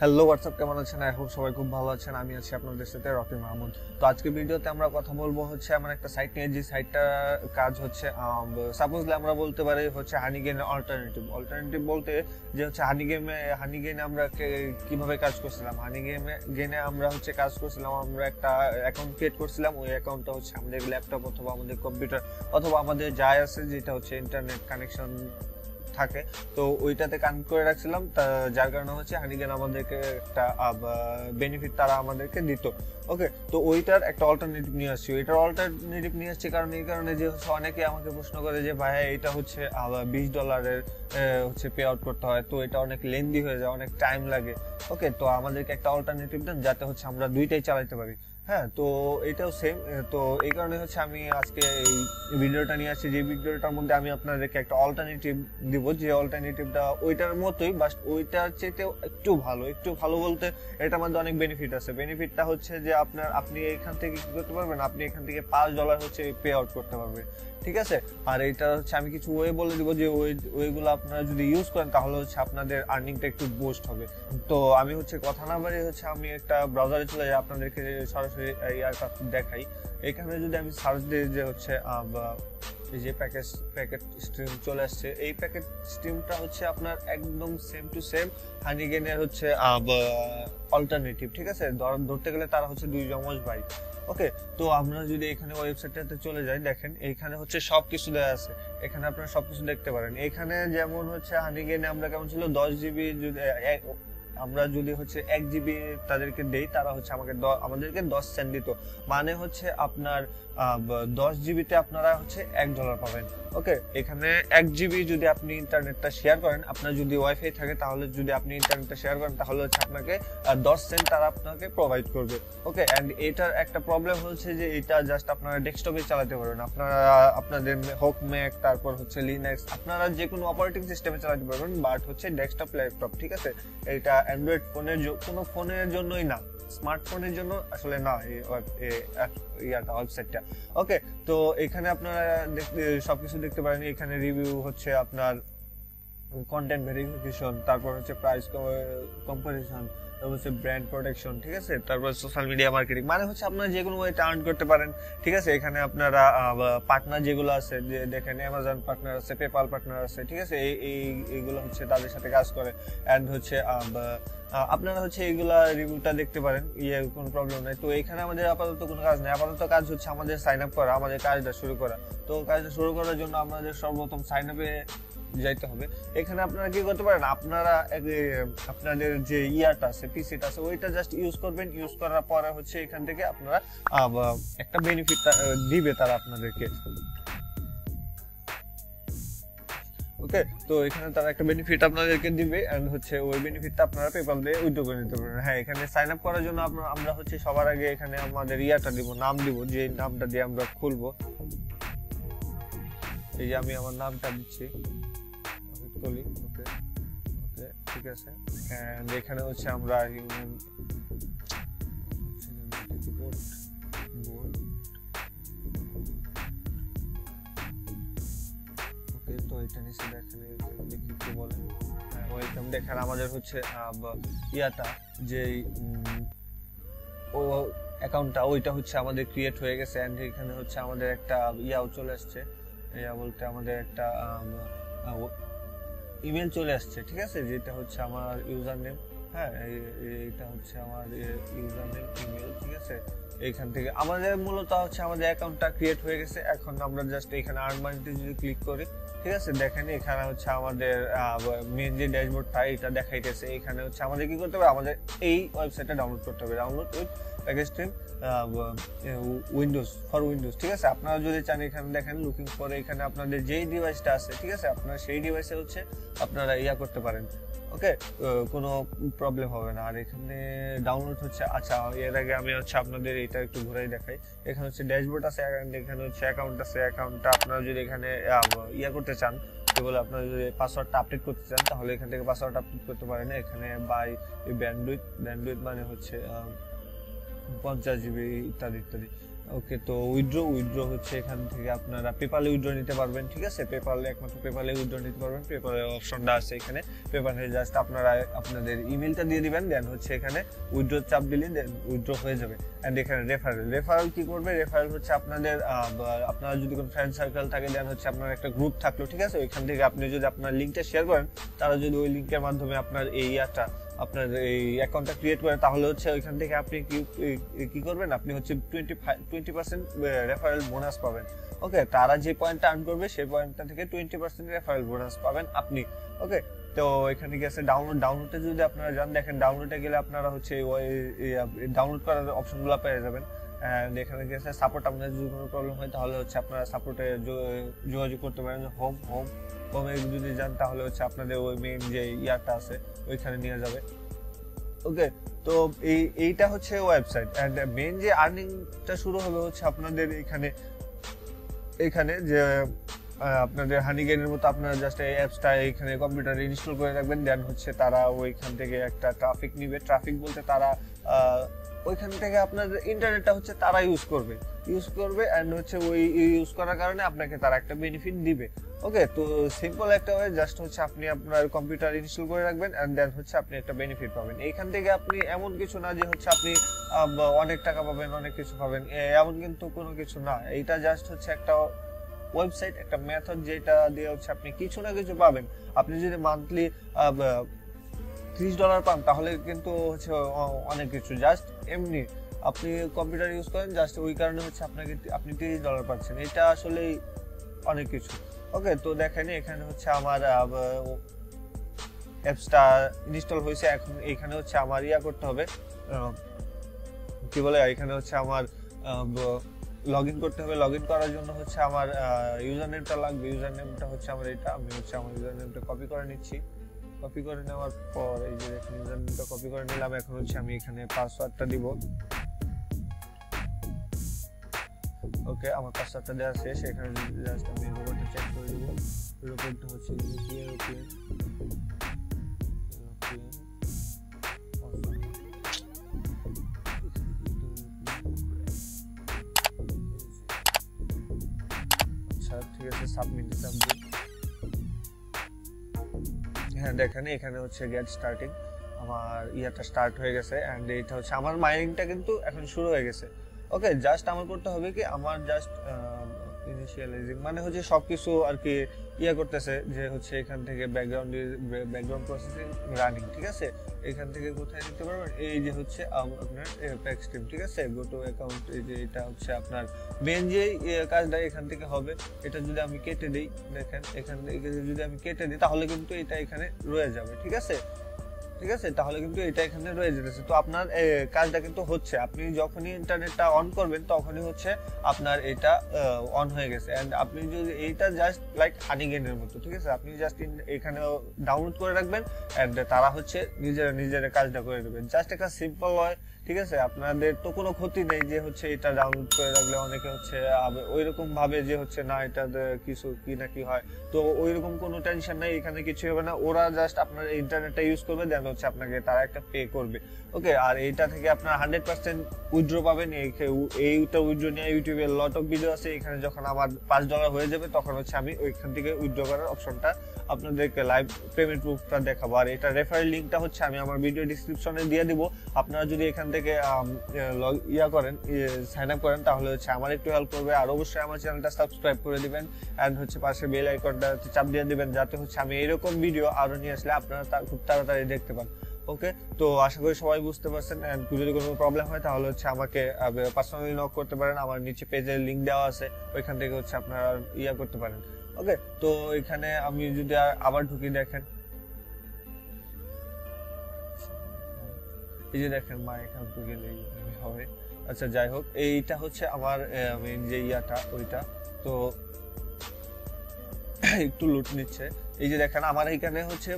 Hello WhatsApp, কেমন আছেন? I hope সবাই খুব ভালো আছেন। আমি আছি আপনাদের সাথে রকি মাহমুদ। তো আজকের ভিডিওতে আমরা কথা বলবো হচ্ছে আমার একটা সাইট নিয়ে, যে সাইটটার কাজ হচ্ছে সাপোজলি আমরা বলতে পারি হচ্ছে হানিগেনের অল্টারনেটিভ বলতে যে হচ্ছে হানিগেনে আমরা কিভাবে কাজ করছিলাম। হানিগেনে আমরা হচ্ছে কাজ করছিলাম, আমরা একটা অ্যাকাউন্ট ক্রিয়েট করছিলাম। ওই অ্যাকাউন্টটা হচ্ছে আমাদের ল্যাপটপ অথবা আমাদের কম্পিউটার অথবা আমাদের যাই আছে, যেটা হচ্ছে ইন্টারনেট কানেকশন থাকে, তো ওইটাতে কানেক্ট করে রাখছিলাম। যার কারণে হচ্ছে হানিগেন আমাদেরকে একটা বেনিফিট তারা আমাদেরকে দিত। ওকে, তো ওইটার একটা অল্টারনেটিভ নিয়ে আসছি। কারণ এই কারণে যে হচ্ছে অনেকে আমাকে প্রশ্ন করে যে ভাই এটা হচ্ছে $20 হচ্ছে পে আউট করতে হয়, তো এটা অনেক লেন্দি হয়ে যায়, অনেক টাইম লাগে। ওকে, তো আমাদেরকে একটা অল্টারনেটিভ দেন যাতে হচ্ছে আমরা দুইটাই চালাতে পারি। হ্যাঁ, তো এটাও সেম। তো এই কারণে হচ্ছে আমি আজকে এই ভিডিওটা নিয়ে আসছি, যে ভিডিওটার মধ্যে আমি আপনাদেরকে একটা অল্টারনেটিভ দিব, যে অল্টারনেটিভটা ওইটার মতোই, বাট ওইটার চেয়েতেও একটু ভালো বলতে এটার মধ্যে অনেক বেনিফিট আছে। বেনিফিটটা হচ্ছে যে আপনি এখান থেকে কি করতে পারবেন, আপনি এখান থেকে $5 হচ্ছে পে আউট করতে পারবেন। ঠিক আছে, আর এটা হচ্ছে আমি কিছু ওয়ে বলে দিব, যে ওয়েগুলো আপনারা যদি ইউজ করেন তাহলে হচ্ছে আপনাদের আর্নিংটা একটু বুস্ট হবে। তো আমি হচ্ছে কথা না বাড়িয়ে হচ্ছে আমি একটা ব্রাউজারে চলে যাই, আপনাদেরকে সরাসরি ইয়ারটা দেখাই। এখানে যদি আমি সার্চ দিই যে হচ্ছে এই যে প্যাকেট স্ট্রিম চলে আসছে, এই প্যাকেট স্ট্রিমটা হচ্ছে আপনার একদম সেম টু সেম হানিগেনের হচ্ছে অল্টারনেটিভ। ঠিক আছে, ধরতে গেলে তারা হচ্ছে দুই যমজ ভাই। ওকে, তো আমরা যদি এখানে ওয়েবসাইটটাতে চলে যাই, দেখেন এইখানে হচ্ছে সবকিছু দেওয়া আছে, এখানে আপনারা সবকিছু দেখতে পারেন। এখানে যেমন হচ্ছে হানিগেনে আমরা কেমন ছিল 10 GB, যদি আমরা যদি হচ্ছে 1 GB তাদেরকে দেই, তারা হচ্ছে আমাদেরকে 10 সেন্ট দিত। মানে হচ্ছে আপনার 10 GB-তে আপনারা হচ্ছে $1 পাবেন। ওকে, এখানে 1 GB যদি আপনি ইন্টারনেটটা শেয়ার করেন, আপনার যদি ওয়াইফাই থাকে, তাহলে যদি আপনি ইন্টারনেটটা শেয়ার করেন তাহলে হচ্ছে আপনাকে 10 সেন্ট তারা আপনাকে প্রোভাইড করবে। ওকে, এন্ড এটার একটা প্রবলেম হচ্ছে যে এটা জাস্ট আপনারা ডেস্কটপে চালাতে পারবেন। আপনাদের হোক ম্যাক, তারপর হচ্ছে লিনাক্স, আপনারা যে কোনো অপারেটিং সিস্টেমে চালাতে পারবেন, বাট হচ্ছে ডেস্কটপ ল্যাপটপ। ঠিক আছে, এটা অ্যান্ড্রয়েড ফোনের কোনো ফোনের জন্যই না, স্মার্টফোনের জন্য আসলে না ওয়েবসাইটটা। ওকে, তো এখানে আপনারা সবকিছু দেখতে পারেন। এখানে রিভিউ হচ্ছে আপনার কন্টেন্ট ভেরিফিকেশন, তারপর হচ্ছে প্রাইস কম্পারিজন, তারপর হচ্ছে ব্র্যান্ড প্রোটেকশন। ঠিক আছে, তারপর সোশ্যাল মিডিয়া মার্কেটিং, মানে হচ্ছে আপনারা যে কোনো ওয়েতে আর্ন করতে পারেন। ঠিক আছে, এখানে আপনারা পার্টনার যেগুলো আছে, যে দেখেন অ্যামাজন পার্টনার আছে, পেপাল পার্টনার আছে। ঠিক আছে, এইগুলো হচ্ছে তাদের সাথে কাজ করে। অ্যান্ড হচ্ছে আপনারা হচ্ছে এইগুলা রিভিউটা দেখতে পারেন, কোনো প্রবলেম নাই। তো এখানে আমাদের আপাতত কোনো কাজ নেই, আপাতত কাজ হচ্ছে আমাদের সাইন আপ করা, আমাদের কাজটা শুরু করা। তো কাজটা শুরু করার জন্য আমাদের সর্বপ্রথম সাইন আপে যাইতে হবে। এখানে আপনারা কি করতে পারেন, আপনারা আপনাদের যে ইয়ারটা আছে, পিসিটা আছে, ওইটা জাস্ট ইউজ করবেন। ইউজ করার পরে হচ্ছে এখান থেকে আপনারা একটা বেনিফিট দিবে তারা আপনাদেরকে। ওকে, তো এখানে তারা একটা বেনিফিট আপনাদেরকে দিবে, এন্ড হচ্ছে ওই বেনিফিটটা আপনারা পেপাল দিয়ে উইথড্র করে নিতে পারবেন। হ্যাঁ, এখানে সাইন আপ করার জন্য আমরা হচ্ছে সবার আগে এখানে আমাদের ইয়াটা দিব, নাম দিব, যে নামটা দিয়ে আমরা খুলবো। এই যে আমি আমার নামটা দিচ্ছি, ওকে ওকে, ঠিক আছে। এন্ড এখানে হচ্ছে আমরা হিউম্যান তো এটা নিচে দেখেন দেখি কি বলে। ওয়েলকাম, দেখেন আমাদের হচ্ছে ইয়াটা যে ও অ্যাকাউন্টটা, ওইটা হচ্ছে আমাদের ক্রিয়েট হয়ে গেছে। এন্ড এখানে হচ্ছে আমাদের একটা ইয়াও চলে আসছে, ইয়া বলতে আমাদের একটা ইমেল চলে আসছে। ঠিক আছে, যেটা হচ্ছে আমার ইউজার নেম। হ্যাঁ, এইটা হচ্ছে আমার ইউজার নেম, ইমেল। ঠিক আছে, এইখান থেকে আমাদের মূলত হচ্ছে আমাদের অ্যাকাউন্টটা ক্রিয়েট হয়ে গেছে। এখন আমরা জাস্ট এখানে আর্ন মানিতে যদি ক্লিক করি, ঠিক আছে, দেখেন এখানে হচ্ছে আমাদের মেন যে ড্যাশবোর্ডটা এটা দেখাইতেছে। এখানে হচ্ছে আমাদের কি করতে হবে, আমাদের এই ওয়েবসাইটটা ডাউনলোড করতে হবে, download with package stream Windows. ঠিক আছে, আপনারা যদি চান এখানে দেখেন লুকিং ফর, এখানে আপনাদের যেই ডিভাইসটা আছে, ঠিক আছে, আপনারা সেই ডিভাইসে হচ্ছে আপনারা ইয়া করতে পারেন। ওকে, কোনো প্রবলেম হবে না। আর এখানে ডাউনলোড হচ্ছে, আচ্ছা এর আগে আমি হচ্ছে আপনাদের এটা একটু ঘুরাই দেখাই। এখানে হচ্ছে ড্যাশবোর্ড আছে, এখানে হচ্ছে অ্যাকাউন্ট আছে। অ্যাকাউন্টটা আপনারা যদি এখানে ইয়া করতে চান, কেবল আপনারা যদি পাসওয়ার্ডটা আপডেট করতে চান, তাহলে এখান থেকে পাসওয়ার্ড আপডেট করতে পারেন। এখানে বাই ব্যান্ডউইথ মানে হচ্ছে 50 GB ইত্যাদি ইত্যাদি। ওকে, তো উইথড্র হচ্ছে এখান থেকে আপনারা পেপালে উইথড্র নিতে পারবেন, ঠিক আছে। পেপালে একমাত্র পেপালে উইথড্র নিতে পারবেন। পেপালের অপশনটা আছে এখানে। পেপালে জাস্ট আপনারা আপনাদের ইমেলটা দিয়ে দিবেন, দেন হচ্ছে এখানে উইথড্র চাপ দিলে দেন উইথড্র হয়ে যাবে। এন্ড এখানে রেফারেল কি করবে, রেফারেল হচ্ছে আপনাদের আপনারা যদি কোনো ফ্রেন্ড সার্কেল থাকে, দেন হচ্ছে আপনার একটা গ্রুপ থাকলো, ঠিক আছে। ওইখান থেকে আপনি যদি আপনার লিঙ্কটা শেয়ার করেন, তারা যদি ওই লিঙ্কের মাধ্যমে আপনার এই আপনার এই অ্যাকাউন্টটা ক্রিয়েট করে, তাহলে হচ্ছে ওইখান থেকে আপনি কি করবেন, আপনি হচ্ছে 20% রেফারেল বোনাস পাবেন। ওকে, তারা যে পয়েন্টটা আর্ন করবে সেই পয়েন্টটা থেকে 20% রেফারেল বোনাস পাবেন আপনি। ওকে, তো এখানে গেছে ডাউনলোডে যদি আপনারা যান, দেখেন ডাউনলোডে গেলে আপনারা হচ্ছে ডাউনলোড করার অপশনগুলো পেয়ে যাবেন। এন্ড এখানে গেছে সাপোর্ট, আপনাদের যদি কোনো প্রবলেম হয় তাহলে হচ্ছে আপনারা সাপোর্টে যোগাযোগ করতে পারেন। হোমে যদি যান তাহলে হচ্ছে আপনাদের ওই মেইন যে ইয়াটা আছে ওইখানে নিয়ে যাবে। ওকে, তো এইটা হচ্ছে ওয়েবসাইট। এন্ড মেইন যে আর্নিংটা শুরু হবে হচ্ছে আপনাদের এখানে যে আপনাদের হানিগেনের মতো আপনারা জাস্ট এই অ্যাপসটা এখানে কম্পিউটারে ইনস্টল করে রাখবেন, দেন হচ্ছে তারা ওইখান থেকে একটা ট্রাফিক নিবে। ট্রাফিক বলতে তারা ওইখান থেকে আপনার ইন্টারনেটটা হচ্ছে তারা ইউজ করবে এন্ড হচ্ছে ওই ইউজ করার কারণে আপনাকে তারা একটা বেনিফিট দিবে। ওকে, তো সিম্পল একটা ওয়ে, জাস্ট হচ্ছে আপনি আপনার কম্পিউটার ইনস্টল করে রাখবেন এন্ড দেন হচ্ছে আপনি একটা বেনিফিট পাবেন। এইখান থেকে আপনি এমন কিছু না যে হচ্ছে আপনি অনেক টাকা পাবেন, অনেক কিছু পাবেন, এমন কিন্তু কোনো কিছু না। এইটা জাস্ট হচ্ছে একটা ওয়েবসাইট, একটা মেথড যেটা দিয়ে হচ্ছে আপনি কিছু না কিছু পাবেন। আপনি যদি মান্থলি $30 পান তাহলে কিন্তু হচ্ছে অনেক কিছু। জাস্ট এমনি আপনি কম্পিউটার ইউজ করেন, জাস্ট ওই কারণে হচ্ছে আপনি $30 পাচ্ছেন। এটা আসলে অনেক কিছু। ওকে, তো দেখেন এখানে হচ্ছে আমার অ্যাপসটা ইনস্টল হয়েছে। এখন এখানে হচ্ছে আমার করতে হবে, কি বলে, এখানে হচ্ছে আমার লগ ইন করতে হবে। লগ ইন করার জন্য হচ্ছে আমার ইউজার নেমটা লাগবে। ইউজার নেমটা হচ্ছে আমার এটা। আমি হচ্ছে আমার ইউজার নেমটা কপি করে নিচ্ছি। কপি করে নেওয়ার পর এই যে দেখুন ইউজার নেমটা কপি করে নিলাম। এখন হচ্ছে আমি এখানে পাসওয়ার্ডটা দিব। ওকে, আমার পাসওয়ার্ডটা দেওয়া শেষ। এখানে জাস্ট আমি রোবটটা চেক করে দিব। রোবটটা হচ্ছে ইউরোপিয়ান ঠিক আছে, সাবমিটে চাপ দিই। হ্যাঁ, দেখেন এখানে হচ্ছে গেট স্টার্টিং, আমার স্টার্ট হয়ে গেছে। এন্ড এটা হচ্ছে আমার মাইনিংটা কিন্তু এখন শুরু হয়ে গেছে। ওকে, জাস্ট আমার করতে হবে কি, আমার জাস্ট ইনিশিয়ালাইজিং মানে হচ্ছে সবকিছু আর কি করতেছে, যে হচ্ছে এখান থেকে ব্যাকগ্রাউন্ড প্রসেসিং রানিং, ঠিক আছে। এখান থেকে কোথায় নিতে পারবেন, এই যে হচ্ছে আপনার প্যাক স্ট্রিম, ঠিক আছে, গো টু অ্যাকাউন্ট। এই যে এটা হচ্ছে আপনার মেন যে কাজটা এখান থেকে হবে। এটা যদি আমি কেটে দিই, দেখেন এখান থেকে যদি আমি কেটে দিই তাহলে কিন্তু এটা এখানে রয়ে যাবে, ঠিক আছে। তাহলে কিন্তু এটা এখানে রয়ে যেতেছে। তো আপনার কাজটা কিন্তু হচ্ছে, আপনি যখনই ইন্টারনেটটা অন করবেন তখনই হচ্ছে আপনার এটা অন হয়ে গেছে। এন্ড আপনি যদি এইটা জাস্ট লাইক হানিগেনের মতো, ঠিক আছে, আপনি জাস্ট এখানে ডাউনলোড করে রাখবেন এন্ড তারা হচ্ছে নিজেরা কাজটা করে দেবেন। জাস্ট একটা সিম্পল হয়, ঠিক আছে। আপনাদের তো কোনো ক্ষতি নেই যে হচ্ছে এটা ডাউনলোড করে রাখলে অনেকে হচ্ছে ওইরকম ভাবে যে হচ্ছে না এটা কিছু কি না কি হয়, তো ওইরকম কোনো টেনশন নাই, এখানে কিছু হবে না। ওরা জাস্ট আপনার ইন্টারনেটটা ইউজ করবে, দেন হচ্ছে আপনাকে তারা একটা পে করবে। ওকে, আর এইটা থেকে আপনার 100% উইথড্র পাবেন। এইটা উইথড্র নিয়ে ইউটিউবে লট অফ ভিডিও আছে। এখানে যখন আমার $5 হয়ে যাবে তখন হচ্ছে আমি ওইখান থেকে উইথড্র করার অপশনটা আপনাদেরকে লাইভ পেমেন্ট প্রুফটা দেখাবো। আর এটা রেফারেল লিঙ্কটা হচ্ছে আমি আমার ভিডিও ডেসক্রিপশনে দিয়ে দিব। আপনারা যদি এখান থেকে করেন, সাইন আপ করেন, তাহলে হচ্ছে আমার একটু হেল্প করবে। আর অবশ্যই আমার চ্যানেলটা সাবস্ক্রাইব করে দিবেন এন্ড হচ্ছে পাশে বেল আইকনটা চাপ দিয়ে দিবেন, যাতে হচ্ছে আমি এরকম ভিডিও আরো নিয়ে আসলে আপনারা খুব তাড়াতাড়ি দেখতে পান। ওকে, তো আশা করি সবাই বুঝতে পারছেন। এন্ড যদি কোনো প্রবলেম হয় তাহলে হচ্ছে আমাকে পার্সোনালি নক করতে পারেন। আমার নিচে পেজের লিঙ্ক দেওয়া আছে, ওইখান থেকে হচ্ছে আপনারা করতে পারেন। ওকে, তো এখানে আমি যদি আবার ঢুকি, দেখেন এই যে দেখেন মা এখান থেকে গেলেই হবে। আচ্ছা, যাই হোক, এইটা হচ্ছে আমার মেইন যে ওইটা। তো একটু লুট নিচ্ছে। এই যে দেখেন আমার এখানে হচ্ছে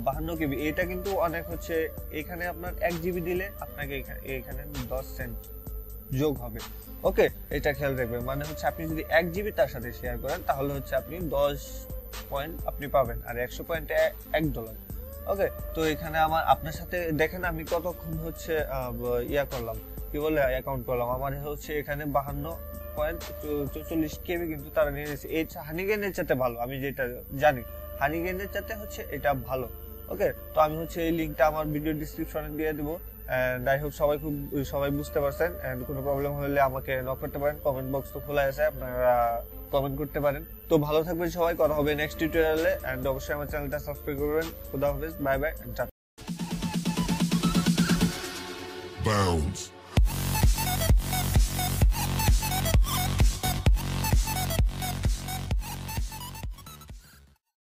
52 KB। এটা কিন্তু অনেক হচ্ছে, এখানে আপনার 1 GB দিলে আপনাকে এখানে 10 সেন্ট যোগ হবে। ওকে, এটা খেয়াল রাখবেন। মানে হচ্ছে আপনি যদি 1 GB তার সাথে শেয়ার করেন তাহলে হচ্ছে আপনি 10 পয়েন্ট আপনি পাবেন, আর 100 পয়েন্টে $1। ওকে, তো এখানে আপনার সাথে দেখেন আমি কতক্ষণ হচ্ছে করলাম, কি বলে অ্যাকাউন্ট করলাম, আমার হচ্ছে এখানে 52.44 কেবি কিন্তু তারা নিয়ে নিয়েছে। এই হানিগেনের চাইতে ভালো, আমি যেটা জানি হানিগেনের চাইতে হচ্ছে এটা ভালো। ওকে, তো আমি হচ্ছে এই লিঙ্কটা আমার ভিডিও ডিসক্রিপশনে দিয়ে দেবো। এন্ড আই হোপ সবাই বুঝতে পারছেন। এন্ড কোনো প্রবলেম হলে আমাকে নক করতে পারেন, কমেন্ট বক্স তো খোলা আছে, আপনারা কমেন্ট করতে পারেন। তো ভালো থাকবেন সবাই, কথা হবে নেক্সট টিউটোরিয়ালে। এন্ড অবশ্যই আমার চ্যানেলটা সাবস্ক্রাইব করবেন। খুদা হাফেজ, বাই বাই। Bounds.